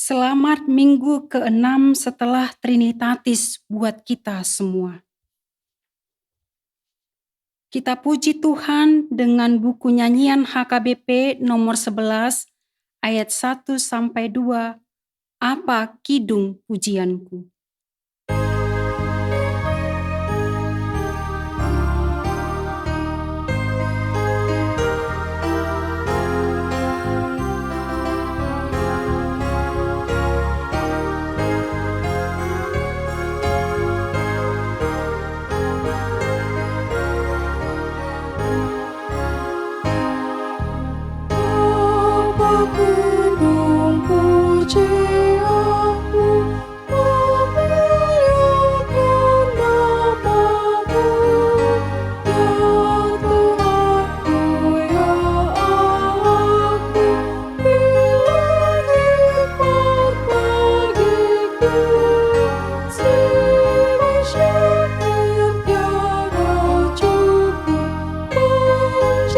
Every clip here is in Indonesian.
Selamat minggu ke-6 setelah Trinitatis buat kita semua. Kita puji Tuhan dengan buku nyanyian HKBP nomor 11 ayat 1 sampai 2. Apa kidung pujianku? Kidung pujianku memuliakan nama-Mu, ya Tuhanku, ya Allahku, bila hikmat bagiku, sirih syair tiada cukup menjelaskan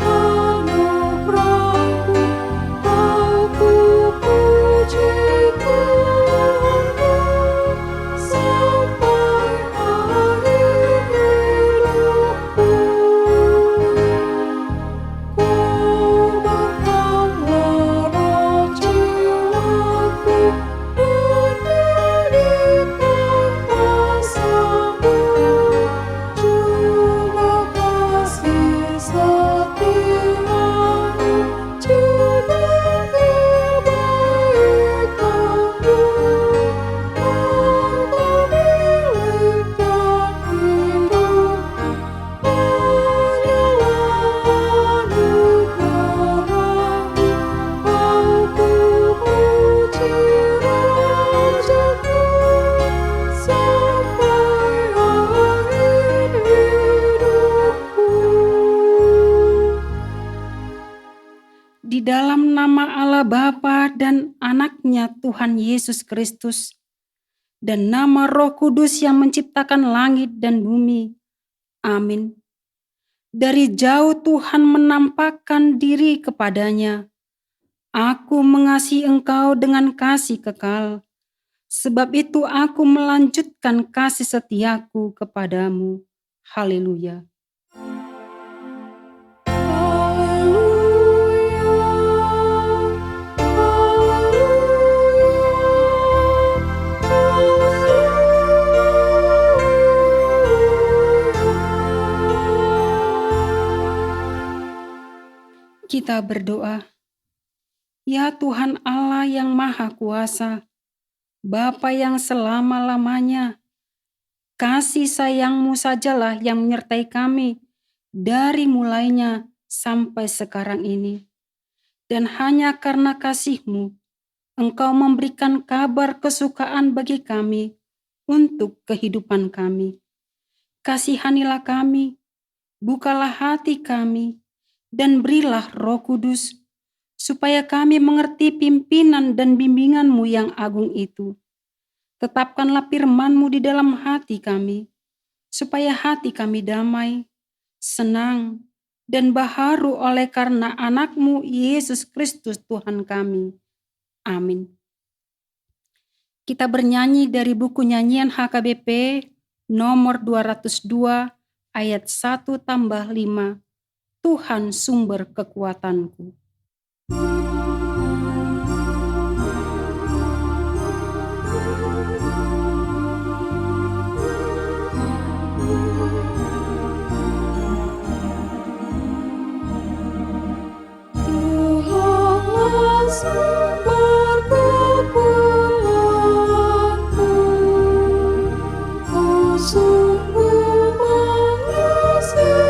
anugerah-Mu. Aku puji Tuhanku sampai akhir hidupku. Kobarkanlah roh jiwaku dan nyanyikan kuasa-Mu, juga kasih setia-Mu, juga kebaikan-Mu, harta milik dan hidupku hanyalah anugerah-Mu. Aku puji Rajaku sampai akhir hidupku. Di dalam nama Allah Bapa dan Anaknya Tuhan Yesus Kristus, dan nama Roh Kudus yang menciptakan langit dan bumi. Amin. Dari jauh Tuhan menampakkan diri kepadanya. Aku mengasihi engkau dengan kasih kekal. Sebab itu aku melanjutkan kasih setiaku kepadamu. Haleluya. Kita berdoa. Ya Tuhan Allah yang Maha Kuasa, Bapa yang selama-lamanya, kasih sayang-Mu sajalah yang menyertai kami dari mulainya sampai sekarang ini. Dan hanya karena kasih-Mu, Engkau memberikan kabar kesukaan bagi kami untuk kehidupan kami. Kasihanilah kami, bukalah hati kami, dan berilah Roh Kudus, supaya kami mengerti pimpinan dan bimbingan-Mu yang agung itu. Tetapkanlah firman-Mu di dalam hati kami, supaya hati kami damai, senang, dan baharu oleh karena Anak-Mu Yesus Kristus Tuhan kami. Amin. Kita bernyanyi dari buku nyanyian HKBP nomor 202 ayat 1 tambah 5. Tuhan sumber kekuatanku. Tuhanlah sumber kekuatanku, ku sungguh mengasihi-Mu.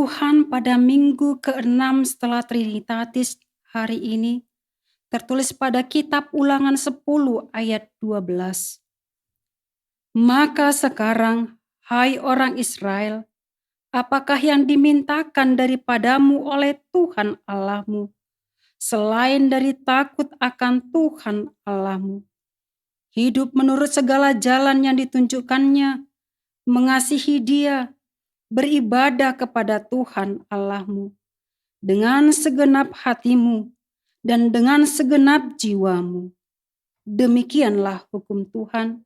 Tuhan, pada minggu ke-6 setelah Trinitatis hari ini tertulis pada kitab Ulangan 10 ayat 12. Maka sekarang, hai orang Israel, apakah yang dimintakan daripadamu oleh Tuhan Allahmu, selain dari takut akan Tuhan Allahmu? Hidup menurut segala jalan yang ditunjukkannya, mengasihi Dia, beribadah kepada Tuhan Allahmu dengan segenap hatimu dan dengan segenap jiwamu. Demikianlah hukum Tuhan.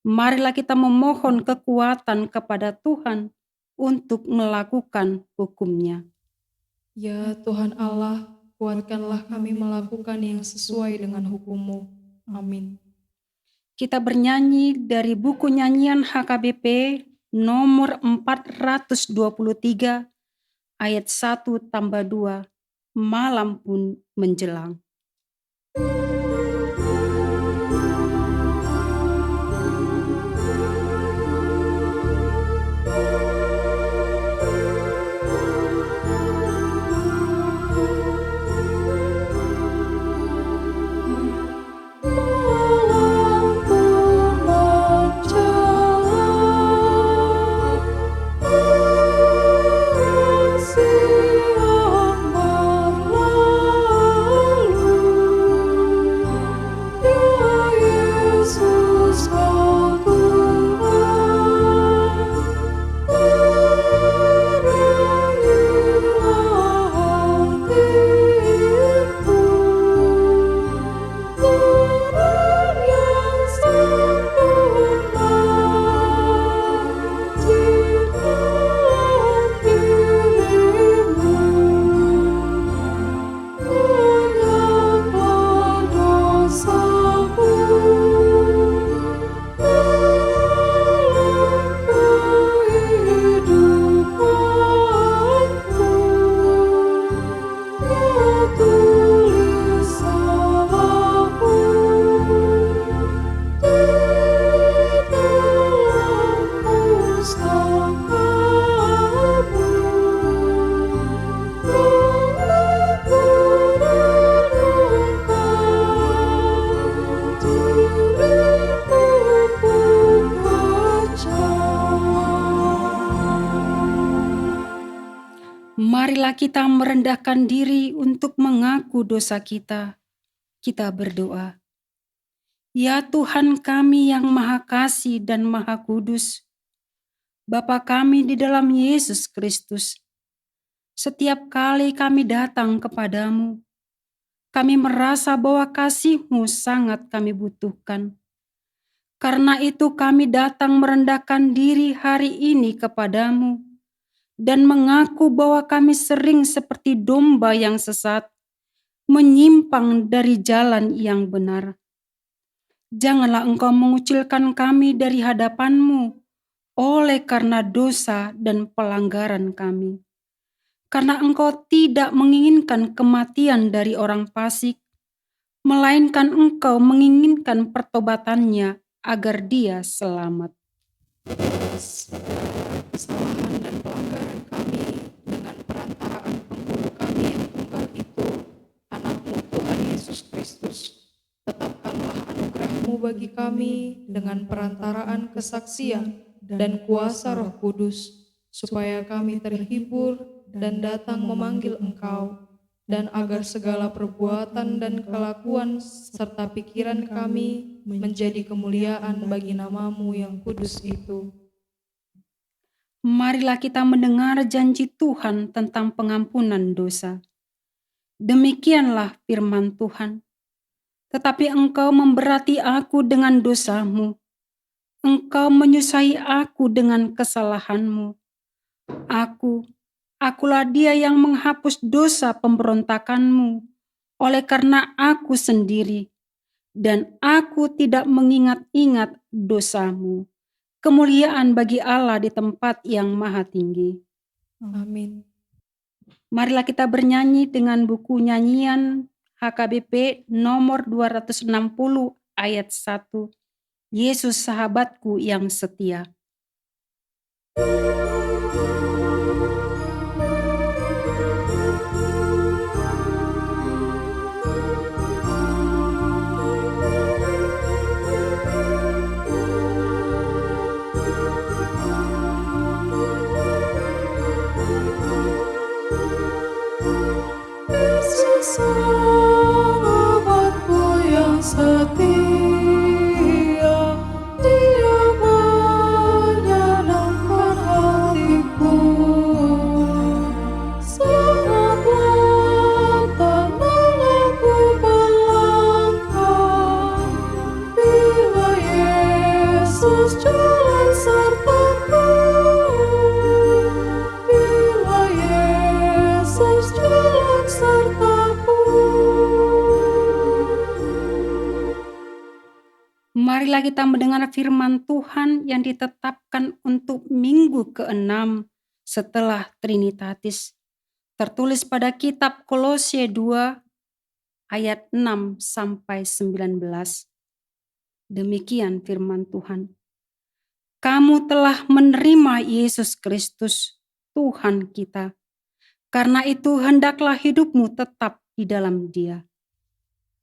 Marilah kita memohon kekuatan kepada Tuhan untuk melakukan hukum-Nya. Ya Tuhan Allah, kuatkanlah kami melakukan yang sesuai dengan hukum-Mu. Amin. Kita bernyanyi dari buku nyanyian HKBP nomor 423 ayat 1-2, malam pun menjelang. Malam pun menjelang, orang siang berlalu. Ya Yesus kau Tuhan, terangilah hatiku. Tuhan yang sempurna di dalam dirimu, banyaklah dosaku dalam kehidupanku. Ya tulis salahku di dalam pustaka-Mu, aku renungkan diriku ku baca. Marilah kita merendahkan diri untuk mengaku dosa kita. Kita berdoa. Ya Tuhan kami yang Maha Kasih dan Maha Kudus, Bapa kami di dalam Yesus Kristus, setiap kali kami datang kepadamu, kami merasa bahwa kasih-Mu sangat kami butuhkan. Karena itu kami datang merendahkan diri hari ini kepadamu dan mengaku bahwa kami sering seperti domba yang sesat, menyimpang dari jalan yang benar. Janganlah Engkau mengucilkan kami dari hadapan-Mu oleh karena dosa dan pelanggaran kami. Karena Engkau tidak menginginkan kematian dari orang fasik, melainkan Engkau menginginkan pertobatannya agar dia selamat. Kesalahan dan pelanggaran kami dengan perantaraan penghulu kami yang tunggal itu, Anak-Mu Tuhan Yesus Kristus. Tetapkanlah anugerah-Mu bagi kami dengan perantaraan kesaksian dan kuasa Roh Kudus, supaya kami terhibur dan datang memanggil Engkau, dan agar segala perbuatan dan kelakuan serta pikiran kami menjadi kemuliaan bagi nama-Mu yang kudus itu. Marilah kita mendengar janji Tuhan tentang pengampunan dosa. Demikianlah firman Tuhan. Tetapi Engkau memberati aku dengan dosamu. Engkau menyusahi aku dengan kesalahanmu. Akulah dia yang menghapus dosa pemberontakanmu, oleh karena aku sendiri, dan aku tidak mengingat-ingat dosamu. Kemuliaan bagi Allah di tempat yang maha tinggi. Amin. Marilah kita bernyanyi dengan buku nyanyian HKBP nomor 260 ayat 1. Yesus sahabatku yang setia. Yesus jalan sertaku, bila Yesus jalan sertaku. Marilah kita mendengar firman Tuhan yang ditetapkan untuk minggu ke-6 setelah Trinitatis. Tertulis pada kitab Kolose 2 ayat 6 sampai 19. Demikian firman Tuhan. Kamu telah menerima Yesus Kristus, Tuhan kita. Karena itu hendaklah hidupmu tetap di dalam Dia.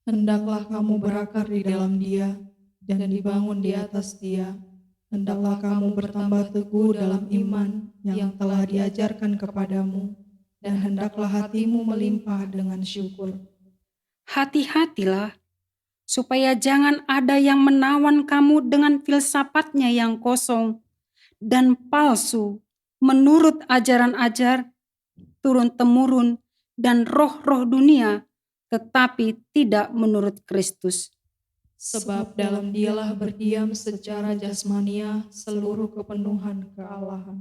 Hendaklah kamu berakar di dalam Dia dan dibangun di atas Dia. Hendaklah kamu bertambah teguh dalam iman yang telah diajarkan kepadamu, dan hendaklah hatimu melimpah dengan syukur. Hati-hatilah, supaya jangan ada yang menawan kamu dengan filsafatnya yang kosong dan palsu, menurut ajaran-ajar turun-temurun dan roh-roh dunia, tetapi tidak menurut Kristus. Sebab dalam Dialah berdiam secara jasmania seluruh kepenuhan kealahan.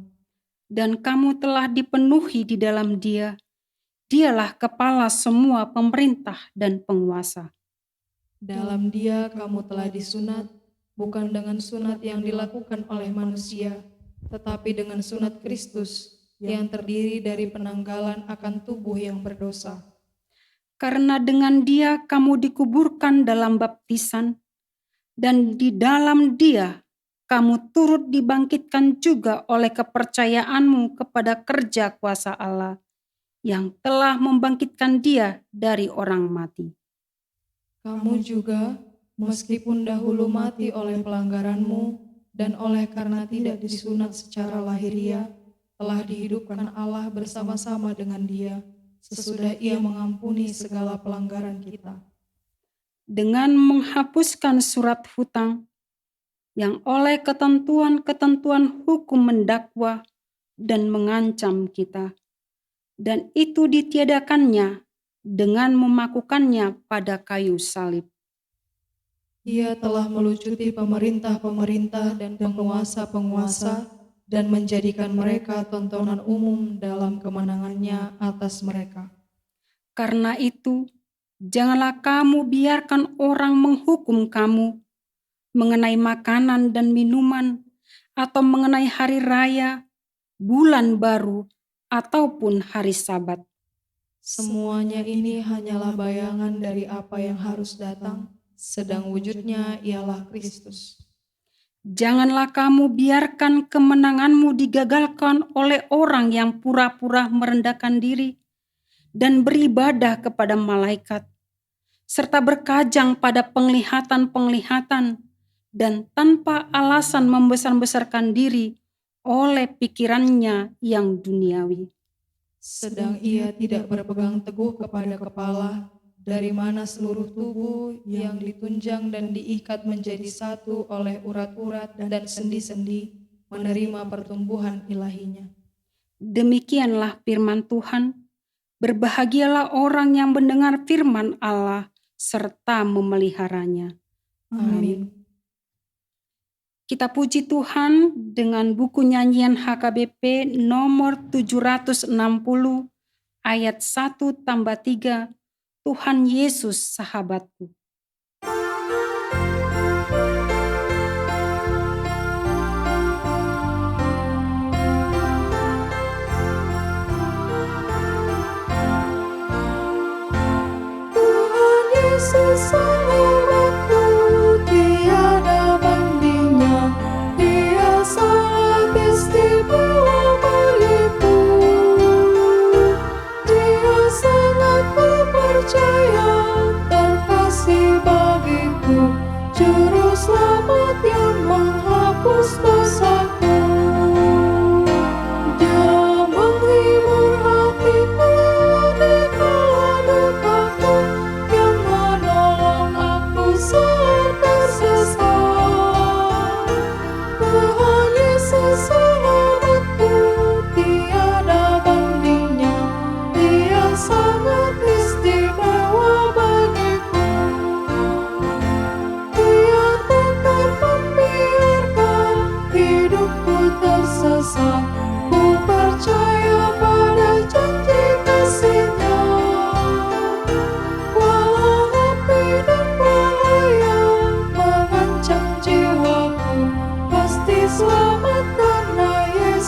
Dan kamu telah dipenuhi di dalam Dia. Dialah kepala semua pemerintah dan penguasa. Dalam Dia kamu telah disunat, bukan dengan sunat yang dilakukan oleh manusia, tetapi dengan sunat Kristus yang terdiri dari penanggalan akan tubuh yang berdosa. Karena dengan Dia kamu dikuburkan dalam baptisan, dan di dalam Dia kamu turut dibangkitkan juga oleh kepercayaanmu kepada kerja kuasa Allah yang telah membangkitkan Dia dari orang mati. Kamu juga, meskipun dahulu mati oleh pelanggaranmu dan oleh karena tidak disunat secara lahiriah, telah dihidupkan Allah bersama-sama dengan Dia, sesudah Ia mengampuni segala pelanggaran kita. Dengan menghapuskan surat hutang yang oleh ketentuan-ketentuan hukum mendakwa dan mengancam kita, dan itu ditiadakannya dengan memakukannya pada kayu salib. Ia telah melucuti pemerintah-pemerintah dan penguasa-penguasa dan menjadikan mereka tontonan umum dalam kemenangannya atas mereka. Karena itu, janganlah kamu biarkan orang menghukum kamu mengenai makanan dan minuman, atau mengenai hari raya, bulan baru, ataupun hari Sabat. Semuanya ini hanyalah bayangan dari apa yang harus datang, sedang wujudnya ialah Kristus. Janganlah kamu biarkan kemenanganmu digagalkan oleh orang yang pura-pura merendahkan diri dan beribadah kepada malaikat, serta berkajang pada penglihatan-penglihatan dan tanpa alasan membesar-besarkan diri oleh pikirannya yang duniawi. Sedang ia tidak berpegang teguh kepada kepala, dari mana seluruh tubuh yang ditunjang dan diikat menjadi satu oleh urat-urat dan sendi-sendi menerima pertumbuhan ilahinya. Demikianlah firman Tuhan. Berbahagialah orang yang mendengar firman Allah serta memeliharanya. Amin. Kita puji Tuhan dengan buku nyanyian HKBP nomor 760 ayat 1-3, Tuhan Yesus sahabatku. Tuhan Yesus sahabatku, tiada bandingnya, Dia sangat istimewa bagiku. Dia sangat terpercaya, terkasih bagiku.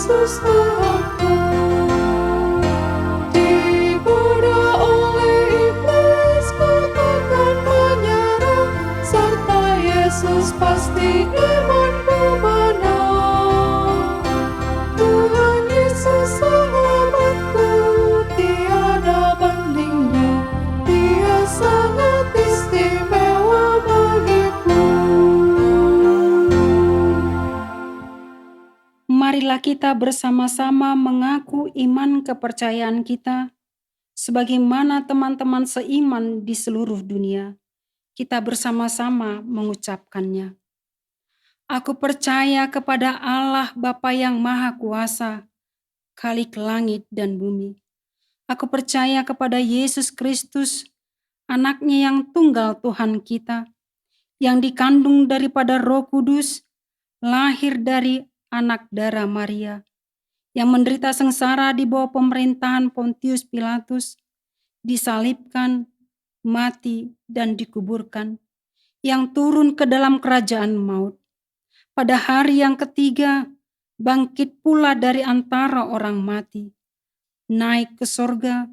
Yesus Tuhanku. Digoda oleh iblis, kau takkan menyerah, serta Yesus pasti imanmu menang. Tuhan Yesus sahabatku, tiada bandingnya, Dia sangat istimewa bagiku. Marilah kita bersama-sama mengaku iman kepercayaan kita, sebagaimana teman-teman seiman di seluruh dunia. Kita bersama-sama mengucapkannya. Aku percaya kepada Allah Bapa yang Maha Kuasa, Khalik langit dan bumi. Aku percaya kepada Yesus Kristus, Anaknya yang tunggal Tuhan kita, yang dikandung daripada Roh Kudus, lahir dari anak darah Maria, yang menderita sengsara di bawah pemerintahan Pontius Pilatus, disalibkan, mati, dan dikuburkan, yang turun ke dalam kerajaan maut. Pada hari yang ketiga, bangkit pula dari antara orang mati, naik ke sorga,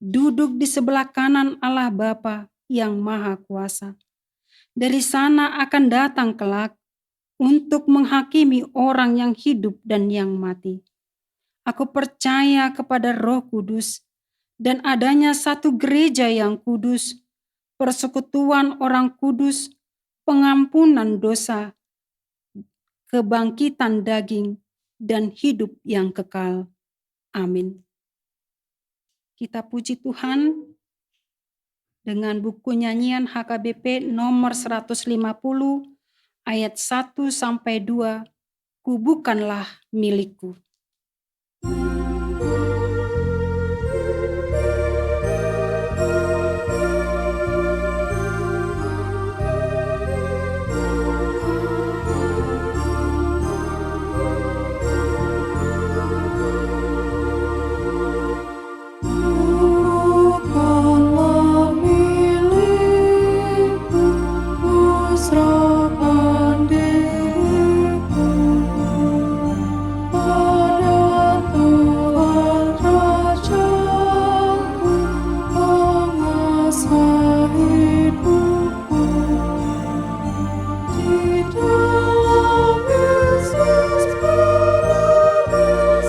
duduk di sebelah kanan Allah Bapa yang Maha Kuasa. Dari sana akan datang kelak untuk menghakimi orang yang hidup dan yang mati. Aku percaya kepada Roh Kudus dan adanya satu gereja yang kudus, persekutuan orang kudus, pengampunan dosa, kebangkitan daging, dan hidup yang kekal. Amin. Kita puji Tuhan dengan buku nyanyian HKBP nomor 150 ayat 1 sampai 2, Ku bukanlah milikku. Bukanlah milikku, ku serahkan diriku pada Tuhan Rajaku, penguasa hidupku. Di dalam Yesus berabad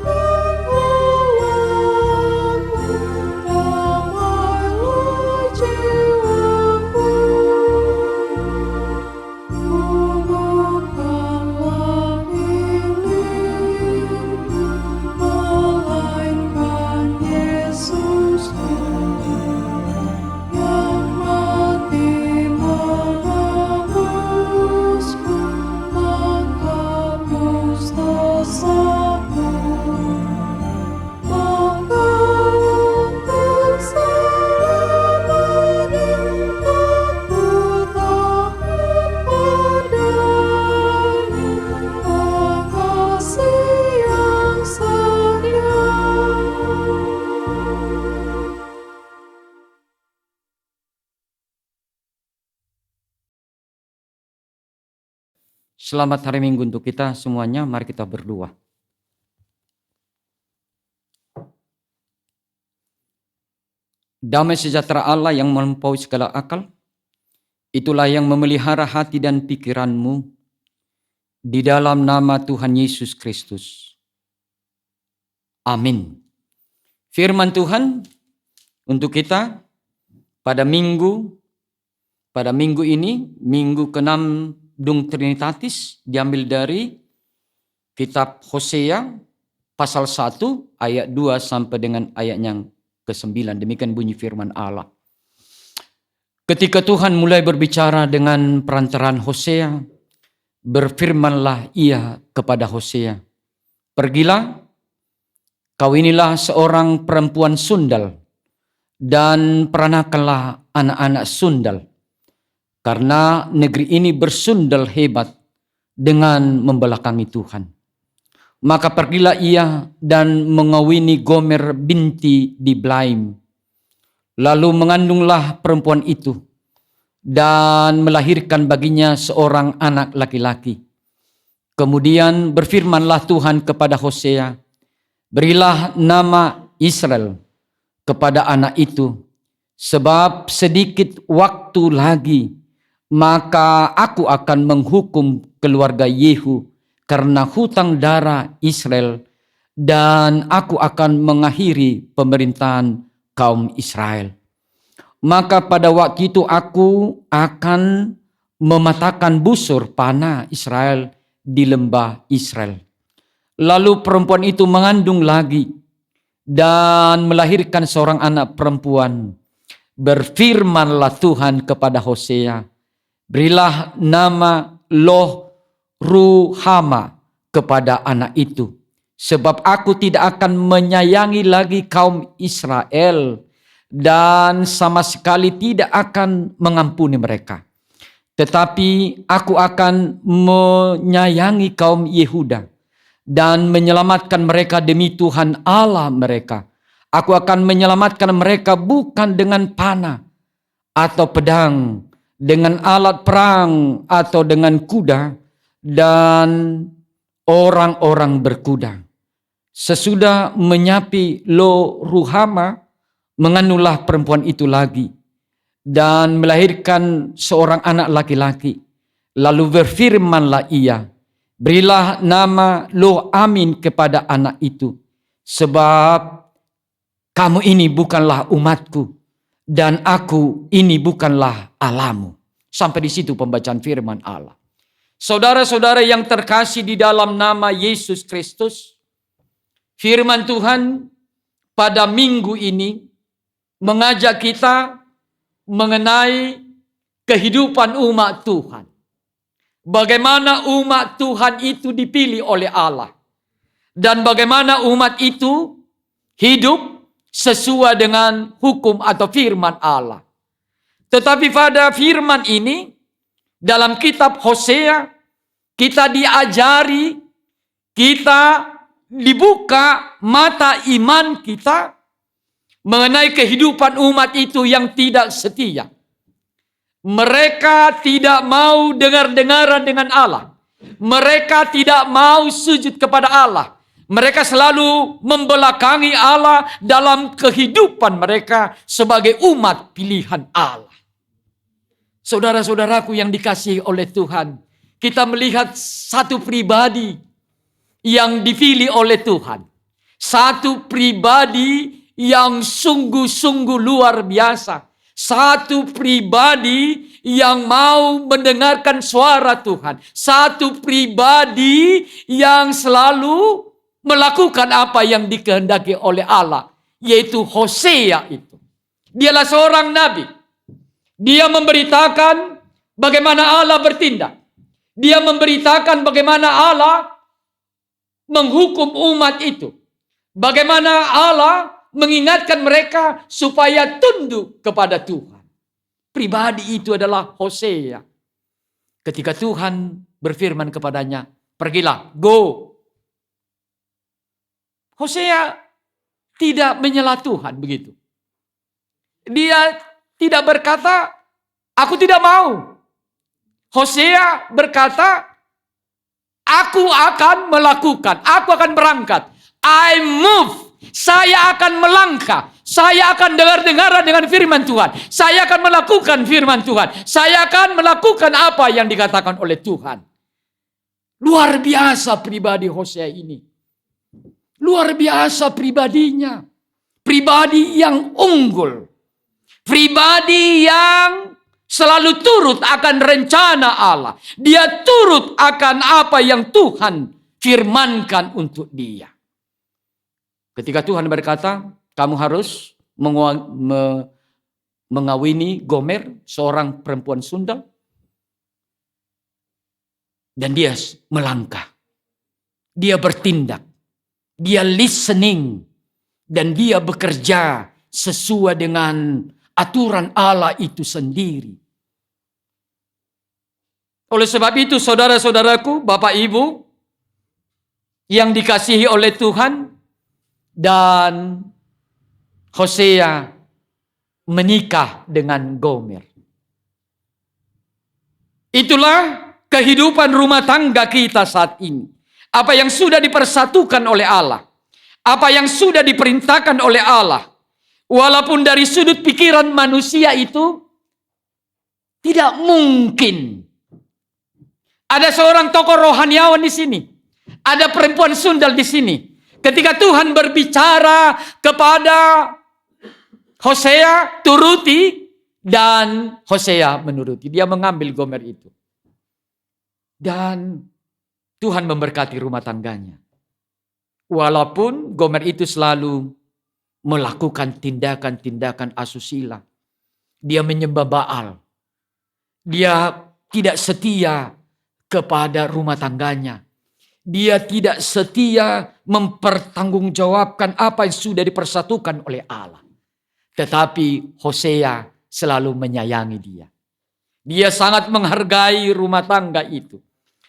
kemenangan menggolongku, damailah jiwaku. Ku bukanlah milikku, melainkan Yesusku, yang mati menebusku, menghapus dosaku. Maka untuk selamanya aku taat padanya, pengasih yang setia. Selamat hari Minggu untuk kita semuanya. Mari kita berdoa. Damai sejahtera Allah yang melampaui segala akal, itulah yang memelihara hati dan pikiranmu di dalam nama Tuhan Yesus Kristus. Amin. Firman Tuhan untuk kita pada minggu ini, minggu ke-6 Dung Trinitatis, diambil dari kitab Hosea pasal 1 ayat 2 sampai dengan ayat yang ke-9. Demikian bunyi firman Allah. Ketika Tuhan mulai berbicara dengan perantaraan Hosea, berfirmanlah Ia kepada Hosea, "Pergilah, kawinilah seorang perempuan sundal dan peranakanlah anak-anak sundal, karena negeri ini bersundal hebat dengan membelakangi Tuhan." Maka pergilah ia dan mengawini Gomer binti Diblaim. Lalu mengandunglah perempuan itu dan melahirkan baginya seorang anak laki-laki. Kemudian berfirmanlah Tuhan kepada Hosea, berilah nama Israel kepada anak itu, sebab sedikit waktu lagi maka aku akan menghukum keluarga Yehu karena hutang darah Israel, dan aku akan mengakhiri pemerintahan kaum Israel. Maka pada waktu itu aku akan mematahkan busur panah Israel di lembah Israel. Lalu perempuan itu mengandung lagi dan melahirkan seorang anak perempuan. Berfirmanlah Tuhan kepada Hosea, berilah nama Loh Ruhama kepada anak itu, sebab aku tidak akan menyayangi lagi kaum Israel dan sama sekali tidak akan mengampuni mereka. Tetapi aku akan menyayangi kaum Yehuda dan menyelamatkan mereka demi Tuhan Allah mereka. Aku akan menyelamatkan mereka bukan dengan panah atau pedang, dengan alat perang atau dengan kuda dan orang-orang berkuda. Sesudah menyapi Lo Ruhama, mengandunglah perempuan itu lagi dan melahirkan seorang anak laki-laki. Lalu berfirmanlah ia, berilah nama Lo Amin kepada anak itu, sebab kamu ini bukanlah umatku dan aku ini bukanlah Allahmu. Sampai di situ pembacaan firman Allah. Saudara-saudara yang terkasih di dalam nama Yesus Kristus, firman Tuhan pada minggu ini mengajak kita mengenai kehidupan umat Tuhan. Bagaimana umat Tuhan itu dipilih oleh Allah. Dan bagaimana umat itu hidup sesuai dengan hukum atau firman Allah. Tetapi pada firman ini, dalam kitab Hosea, kita diajari, kita dibuka mata iman kita mengenai kehidupan umat itu yang tidak setia. Mereka tidak mau dengar-dengaran dengan Allah. Mereka tidak mau sujud kepada Allah. Mereka selalu membelakangi Allah dalam kehidupan mereka sebagai umat pilihan Allah. Saudara-saudaraku yang dikasihi oleh Tuhan, kita melihat satu pribadi yang dipilih oleh Tuhan. Satu pribadi yang sungguh-sungguh luar biasa. Satu pribadi yang mau mendengarkan suara Tuhan. Satu pribadi yang selalu melakukan apa yang dikehendaki oleh Allah. Yaitu Hosea itu. Dialah seorang nabi. Dia memberitakan bagaimana Allah bertindak. Dia memberitakan bagaimana Allah menghukum umat itu. Bagaimana Allah mengingatkan mereka supaya tunduk kepada Tuhan. Pribadi itu adalah Hosea. Ketika Tuhan berfirman kepadanya, pergilah, go. Hosea tidak menyela Tuhan begitu. Dia tidak berkata, aku tidak mau. Hosea berkata, aku akan melakukan, aku akan berangkat. I move. Saya akan melangkah. Saya akan dengar-dengaran dengan firman Tuhan. Saya akan melakukan firman Tuhan. Saya akan melakukan apa yang dikatakan oleh Tuhan. Luar biasa pribadi Hosea ini. Luar biasa pribadinya. Pribadi yang unggul. Pribadi yang selalu turut akan rencana Allah. Dia turut akan apa yang Tuhan firmankan untuk dia. Ketika Tuhan berkata, kamu harus mengawini Gomer, seorang perempuan sundal. Dan dia melangkah. Dia bertindak. Dia listening. Dan dia bekerja sesuai dengan aturan Allah itu sendiri. Oleh sebab itu saudara-saudaraku, Bapak Ibu yang dikasihi oleh Tuhan, dan Hosea menikah dengan Gomer. Itulah kehidupan rumah tangga kita saat ini. Apa yang sudah dipersatukan oleh Allah. Apa yang sudah diperintahkan oleh Allah. Walaupun dari sudut pikiran manusia itu tidak mungkin. Ada seorang tokoh rohaniawan di sini. Ada perempuan sundal di sini. Ketika Tuhan berbicara kepada Hosea, turuti, dan Hosea menuruti. Dia mengambil Gomer itu. Dan Tuhan memberkati rumah tangganya. Walaupun Gomer itu selalu melakukan tindakan-tindakan asusila. Dia menyembah Baal. Dia tidak setia kepada rumah tangganya. Dia tidak setia mempertanggungjawabkan apa yang sudah dipersatukan oleh Allah. Tetapi Hosea selalu menyayangi dia. Dia sangat menghargai rumah tangga itu.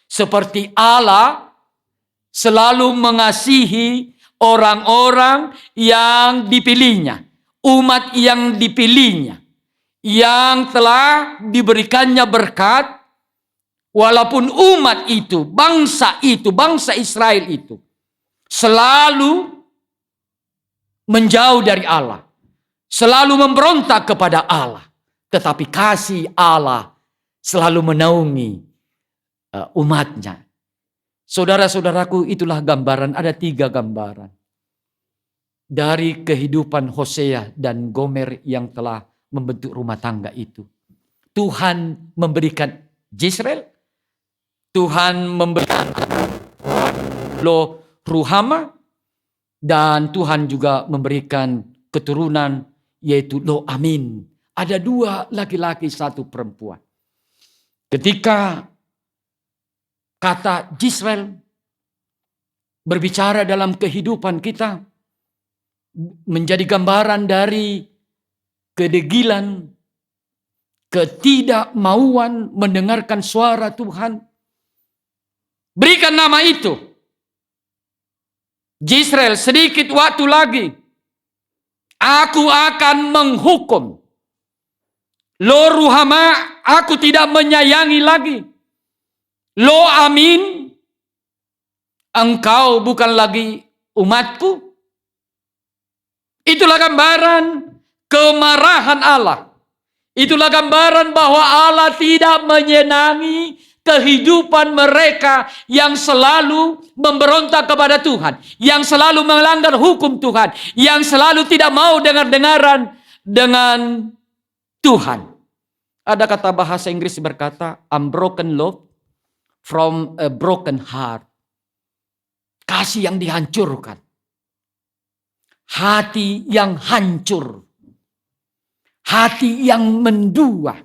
Seperti Allah selalu mengasihi orang-orang yang dipilihnya. Umat yang dipilihnya. Yang telah diberikannya berkat. Walaupun umat itu, bangsa Israel itu selalu menjauh dari Allah. Selalu memberontak kepada Allah. Tetapi kasih Allah selalu menaungi umatnya. Saudara-saudaraku, itulah gambaran. Ada 3 gambaran. Dari kehidupan Hosea dan Gomer yang telah membentuk rumah tangga itu. Tuhan memberikan Jezreel. Tuhan memberikan Lo-Ruhama. Dan Tuhan juga memberikan keturunan yaitu Lo-Amin. Ada 2 laki-laki, 1 perempuan. Ketika kata Jezreel berbicara dalam kehidupan kita, menjadi gambaran dari kedegilan, ketidakmauan mendengarkan suara Tuhan. Berikan nama itu. Jezreel, sedikit waktu lagi aku akan menghukum. Lo-Ruhama, aku tidak menyayangi lagi. Lo-Amin, engkau bukan lagi umatku. Itulah gambaran kemarahan Allah. Itulah gambaran bahwa Allah tidak menyenangi kehidupan mereka yang selalu memberontak kepada Tuhan. Yang selalu melanggar hukum Tuhan. Yang selalu tidak mau dengar-dengaran dengan Tuhan. Ada kata bahasa Inggris berkata, unbroken love from a broken heart. Kasih yang dihancurkan. Hati yang hancur. Hati yang mendua.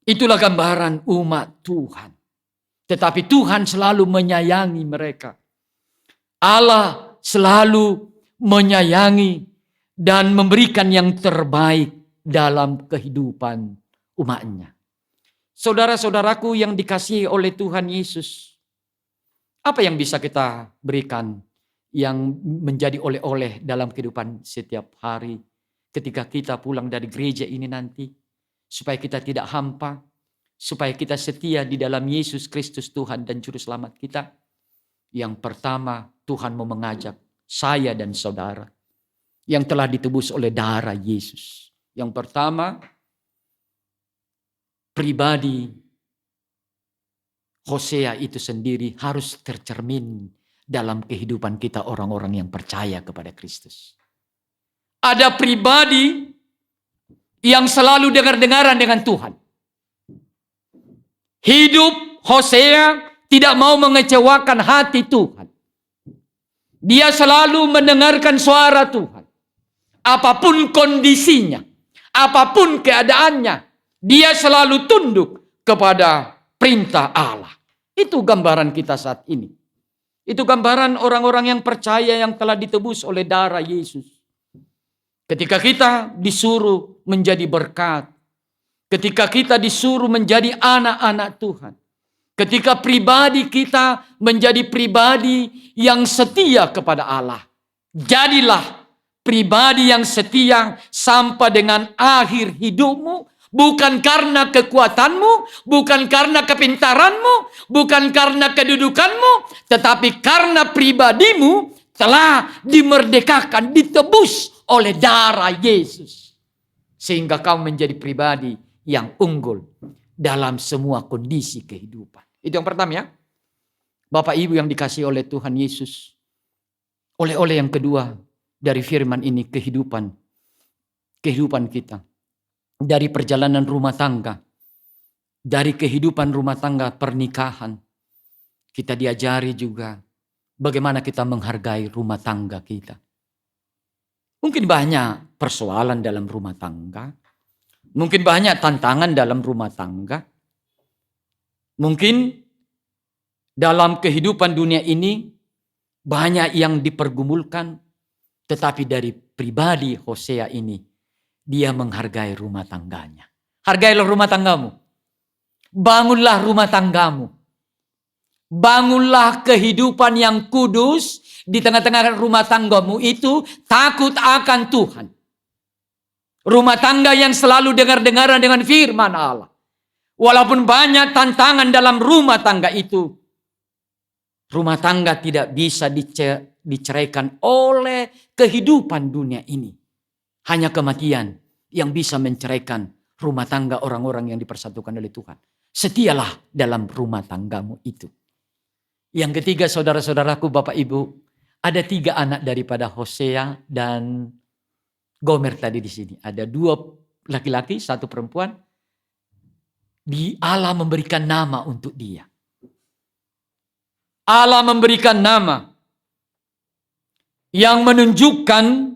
Itulah gambaran umat Tuhan. Tetapi Tuhan selalu menyayangi mereka. Allah selalu menyayangi dan memberikan yang terbaik dalam kehidupan umatnya. Saudara-saudaraku yang dikasihi oleh Tuhan Yesus. Apa yang bisa kita berikan yang menjadi oleh-oleh dalam kehidupan setiap hari ketika kita pulang dari gereja ini nanti, supaya kita tidak hampa, supaya kita setia di dalam Yesus Kristus Tuhan dan Juru Selamat kita. Yang pertama, Tuhan mau mengajak saya dan saudara yang telah ditebus oleh darah Yesus. Yang pertama, pribadi Hosea itu sendiri harus tercermin dalam kehidupan kita orang-orang yang percaya kepada Kristus. Ada pribadi yang selalu dengar-dengaran dengan Tuhan. Hidup Hosea tidak mau mengecewakan hati Tuhan. Dia selalu mendengarkan suara Tuhan. Apapun kondisinya, apapun keadaannya, dia selalu tunduk kepada perintah Allah. Itu gambaran kita saat ini. Itu gambaran orang-orang yang percaya yang telah ditebus oleh darah Yesus. Ketika kita disuruh menjadi berkat. Ketika kita disuruh menjadi anak-anak Tuhan. Ketika pribadi kita menjadi pribadi yang setia kepada Allah. Jadilah pribadi yang setia sampai dengan akhir hidupmu. Bukan karena kekuatanmu, bukan karena kepintaranmu, bukan karena kedudukanmu, tetapi karena pribadimu telah dimerdekakan, ditebus oleh darah Yesus. Sehingga kau menjadi pribadi yang unggul dalam semua kondisi kehidupan. Itu yang pertama ya. Bapak Ibu yang dikasihi oleh Tuhan Yesus. Oleh-oleh yang kedua dari firman ini kehidupan kita. Dari perjalanan rumah tangga. Dari kehidupan rumah tangga pernikahan. Kita diajari juga bagaimana kita menghargai rumah tangga kita. Mungkin banyak persoalan dalam rumah tangga. Mungkin banyak tantangan dalam rumah tangga. Mungkin dalam kehidupan dunia ini banyak yang dipergumulkan. Tetapi dari pribadi Hosea ini, dia menghargai rumah tangganya. Hargailah rumah tanggamu. Bangunlah rumah tanggamu. Bangunlah kehidupan yang kudus di tengah-tengah rumah tanggamu itu takut akan Tuhan. Rumah tangga yang selalu dengar-dengaran dengan firman Allah. Walaupun banyak tantangan dalam rumah tangga itu, rumah tangga tidak bisa diceraikan oleh kehidupan dunia ini. Hanya kematian yang bisa menceraikan rumah tangga orang-orang yang dipersatukan oleh Tuhan. Setialah dalam rumah tanggamu itu. Yang ketiga, saudara-saudaraku, Bapak Ibu, ada 3 anak daripada Hosea dan Gomer tadi di sini. Ada 2 laki-laki, 1 perempuan. Allah memberikan nama untuk dia. Allah memberikan nama yang menunjukkan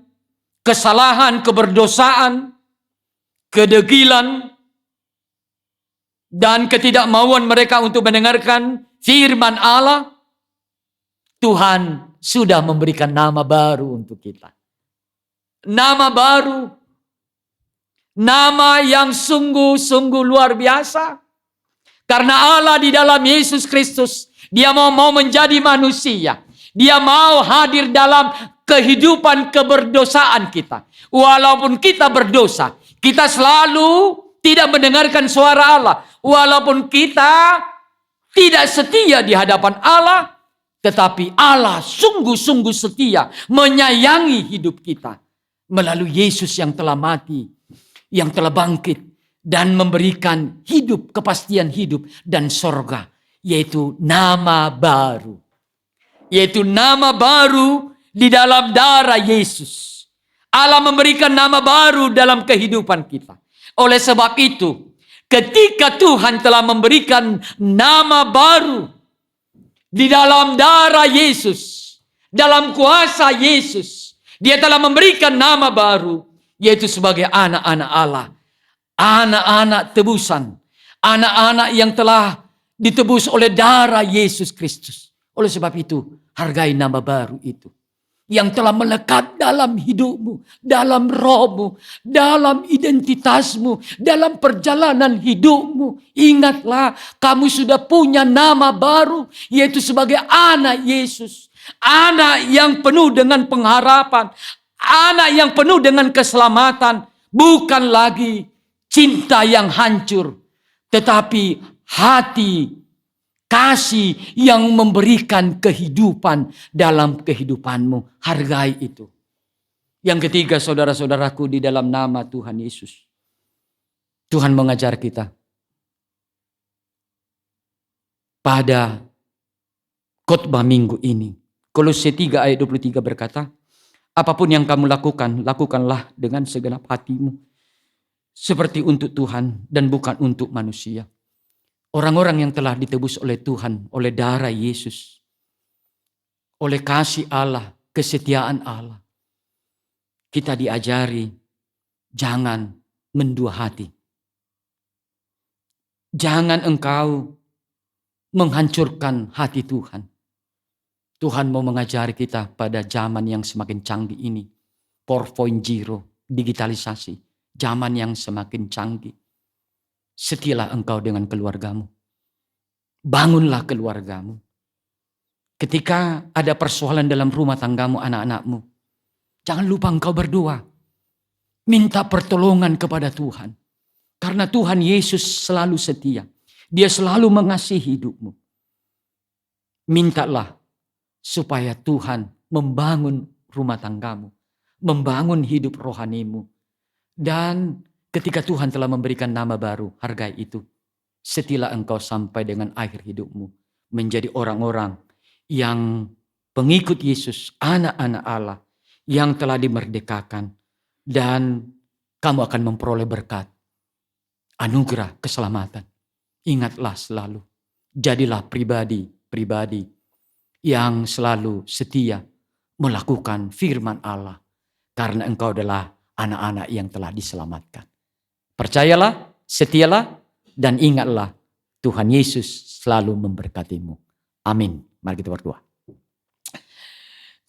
kesalahan, keberdosaan, kedegilan, dan ketidakmauan mereka untuk mendengarkan firman Allah. Tuhan sudah memberikan nama baru untuk kita. Nama baru. Nama yang sungguh-sungguh luar biasa. Karena Allah di dalam Yesus Kristus, dia mau menjadi manusia. Dia mau hadir dalam kehidupan keberdosaan kita. Walaupun kita berdosa, kita selalu tidak mendengarkan suara Allah. Walaupun kita tidak setia di hadapan Allah, tetapi Allah sungguh-sungguh setia menyayangi hidup kita. Melalui Yesus yang telah mati, yang telah bangkit, dan memberikan hidup, kepastian hidup, dan sorga. Yaitu nama baru. Yaitu nama baru di dalam darah Yesus. Allah memberikan nama baru dalam kehidupan kita. Oleh sebab itu, ketika Tuhan telah memberikan nama baru di dalam darah Yesus, dalam kuasa Yesus, dia telah memberikan nama baru, yaitu sebagai anak-anak Allah. Anak-anak tebusan. Anak-anak yang telah ditebus oleh darah Yesus Kristus. Oleh sebab itu, hargai nama baru itu. Yang telah melekat dalam hidupmu, dalam rohmu, dalam identitasmu, dalam perjalanan hidupmu. Ingatlah, kamu sudah punya nama baru, yaitu sebagai anak Yesus. Anak yang penuh dengan pengharapan. Anak yang penuh dengan keselamatan. Bukan lagi cinta yang hancur, tetapi hati kasih yang memberikan kehidupan dalam kehidupanmu. Hargai itu. Yang ketiga, saudara-saudaraku, di dalam nama Tuhan Yesus, Tuhan mengajar kita pada khotbah minggu ini. Kolose 3 ayat 23 berkata, apapun yang kamu lakukan, lakukanlah dengan segenap hatimu. Seperti untuk Tuhan dan bukan untuk manusia. Orang-orang yang telah ditebus oleh Tuhan, oleh darah Yesus, oleh kasih Allah, kesetiaan Allah, kita diajari jangan mendua hati. Jangan engkau menghancurkan hati Tuhan. Tuhan mau mengajari kita pada zaman yang semakin canggih ini, 4.0, digitalisasi, zaman yang semakin canggih. Setialah engkau dengan keluargamu. Bangunlah keluargamu. Ketika ada persoalan dalam rumah tanggamu, anak-anakmu, jangan lupa engkau berdoa. Minta pertolongan kepada Tuhan. Karena Tuhan Yesus selalu setia. Dia selalu mengasihi hidupmu. Mintalah supaya Tuhan membangun rumah tanggamu, membangun hidup rohanimu. Dan ketika Tuhan telah memberikan nama baru, hargai itu. Setialah engkau sampai dengan akhir hidupmu menjadi orang-orang yang pengikut Yesus, anak-anak Allah yang telah dimerdekakan. Dan kamu akan memperoleh berkat, anugerah, keselamatan. Ingatlah selalu, jadilah pribadi yang selalu setia melakukan firman Allah. Karena engkau adalah anak-anak yang telah diselamatkan. Percayalah, setialah, dan ingatlah Tuhan Yesus selalu memberkatimu. Amin. Mari kita berdoa.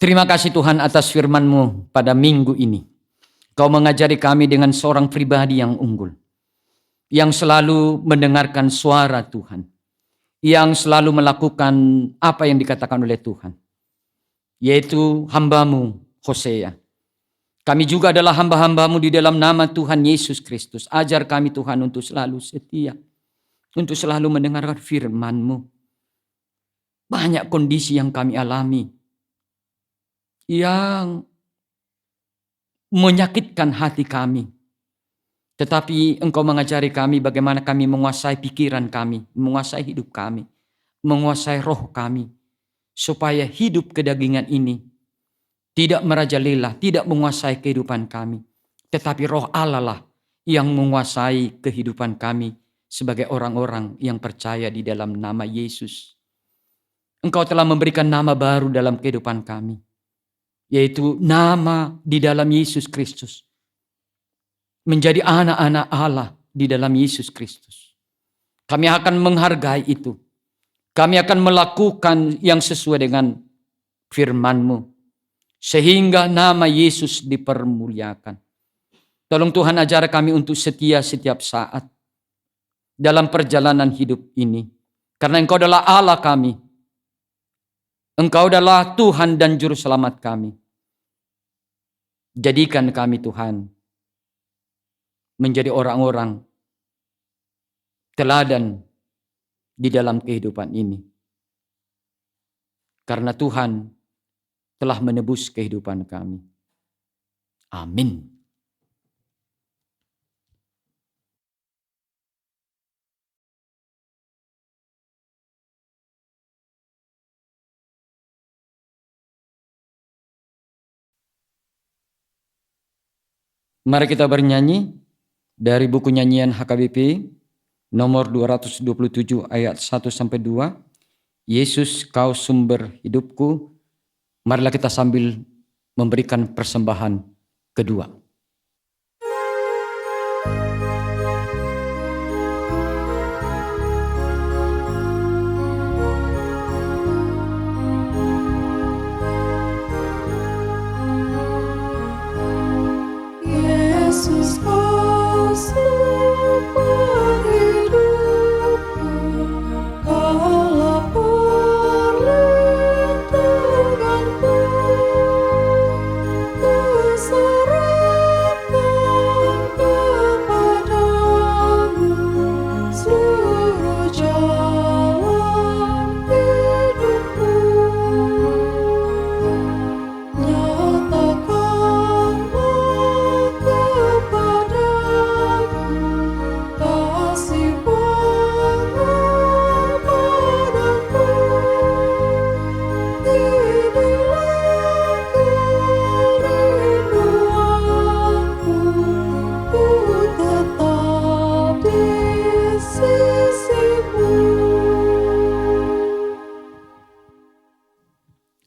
Terima kasih Tuhan atas firman-Mu pada minggu ini. Kau mengajari kami dengan seorang pribadi yang unggul. Yang selalu mendengarkan suara Tuhan. Yang selalu melakukan apa yang dikatakan oleh Tuhan. Yaitu hamba-Mu Hosea. Kami juga adalah hamba-hamba-Mu di dalam nama Tuhan Yesus Kristus. Ajar kami Tuhan untuk selalu setia. Untuk selalu mendengarkan firman-Mu. Banyak kondisi yang kami alami. Yang menyakitkan hati kami. Tetapi Engkau mengajari kami bagaimana kami menguasai pikiran kami. Menguasai hidup kami. Menguasai roh kami. Supaya hidup kedagingan ini tidak merajalela, tidak menguasai kehidupan kami. Tetapi roh Allah lah yang menguasai kehidupan kami sebagai orang-orang yang percaya di dalam nama Yesus. Engkau telah memberikan nama baru dalam kehidupan kami. Yaitu nama di dalam Yesus Kristus. Menjadi anak-anak Allah di dalam Yesus Kristus. Kami akan menghargai itu. Kami akan melakukan yang sesuai dengan firman-Mu. Sehingga nama Yesus dipermuliakan. Tolong Tuhan ajar kami untuk setia setiap saat. Dalam perjalanan hidup ini. Karena Engkau adalah Allah kami. Engkau adalah Tuhan dan Juru Selamat kami. Jadikan kami Tuhan. Menjadi orang-orang teladan di dalam kehidupan ini. Karena Tuhan telah menebus kehidupan kami. Amin. Mari kita bernyanyi dari buku nyanyian HKBP nomor 227 ayat 1-2. Yesus kau sumber hidupku. Marilah kita sambil memberikan persembahan kedua. Yesus kau sumber hidupku, kaulah perlindunganku, kuserahkan kepadamu seluruh jalan hidupku. Nyatakanlah kepadaku kasih pengabdianku. Inilah kerinduanku, ku tetap di sisimu.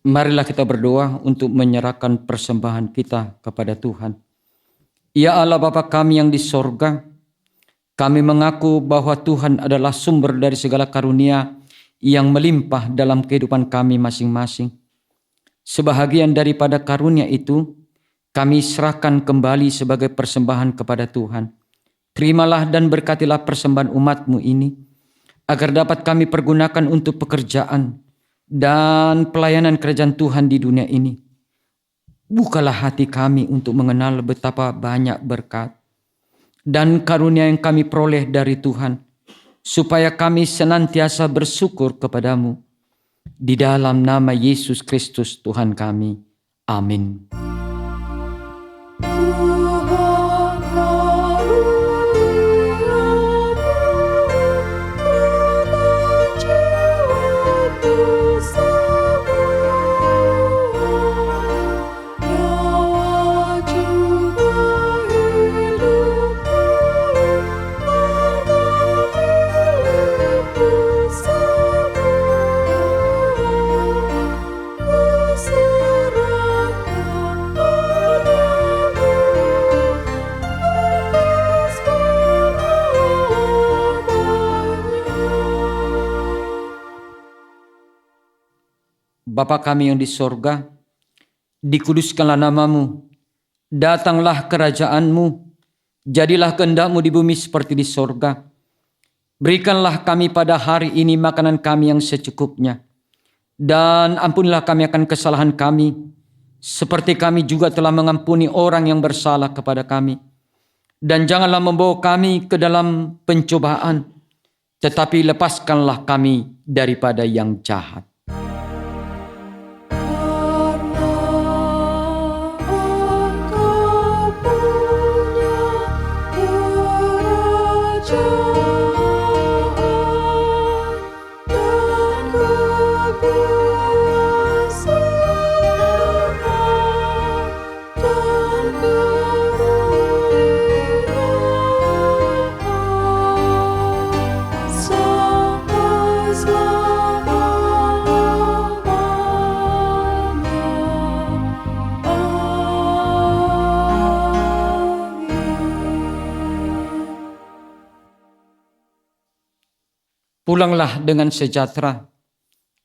Marilah kita berdoa untuk menyerahkan persembahan kita kepada Tuhan. Ya Allah Bapa kami yang di sorga, kami mengaku bahwa Tuhan adalah sumber dari segala karunia yang melimpah dalam kehidupan kami masing-masing. Sebahagian daripada karunia itu, kami serahkan kembali sebagai persembahan kepada Tuhan. Terimalah dan berkatilah persembahan umat-Mu ini, agar dapat kami pergunakan untuk pekerjaan dan pelayanan kerajaan Tuhan di dunia ini. Bukalah hati kami untuk mengenal betapa banyak berkat, dan karunia yang kami peroleh dari Tuhan, supaya kami senantiasa bersyukur kepadamu. Di dalam nama Yesus Kristus Tuhan kami. Amin. Tuhan karuniamu dalam jiwaku semua, nyawa juga hidupku karena milikku semua. Kuserahkan padamu atas selamanya. Bapa kami yang di sorga, dikuduskanlah namamu, datanglah kerajaanmu, jadilah kehendak-Mu di bumi seperti di sorga. Berikanlah kami pada hari ini makanan kami yang secukupnya, dan ampunilah kami akan kesalahan kami, seperti kami juga telah mengampuni orang yang bersalah kepada kami. Dan janganlah membawa kami ke dalam pencobaan, tetapi lepaskanlah kami daripada yang jahat. Karena Engkau punya kerajaan dan kekuasaan dan kemuliaan sampai selama-lamanya. Amin. Pulanglah dengan sejahtera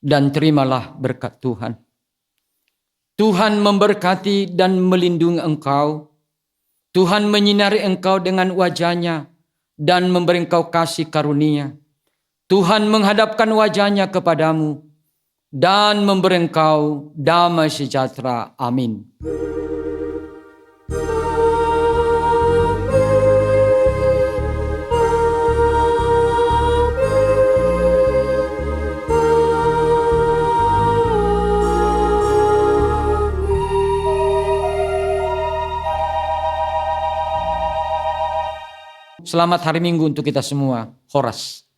dan terimalah berkat Tuhan. Tuhan memberkati dan melindungi engkau. Tuhan menyinari engkau dengan wajah-Nya dan memberi engkau kasih karunia. Tuhan menghadapkan wajah-Nya kepadamu dan memberi engkau damai sejahtera. Amin. Selamat hari Minggu untuk kita semua. Horas.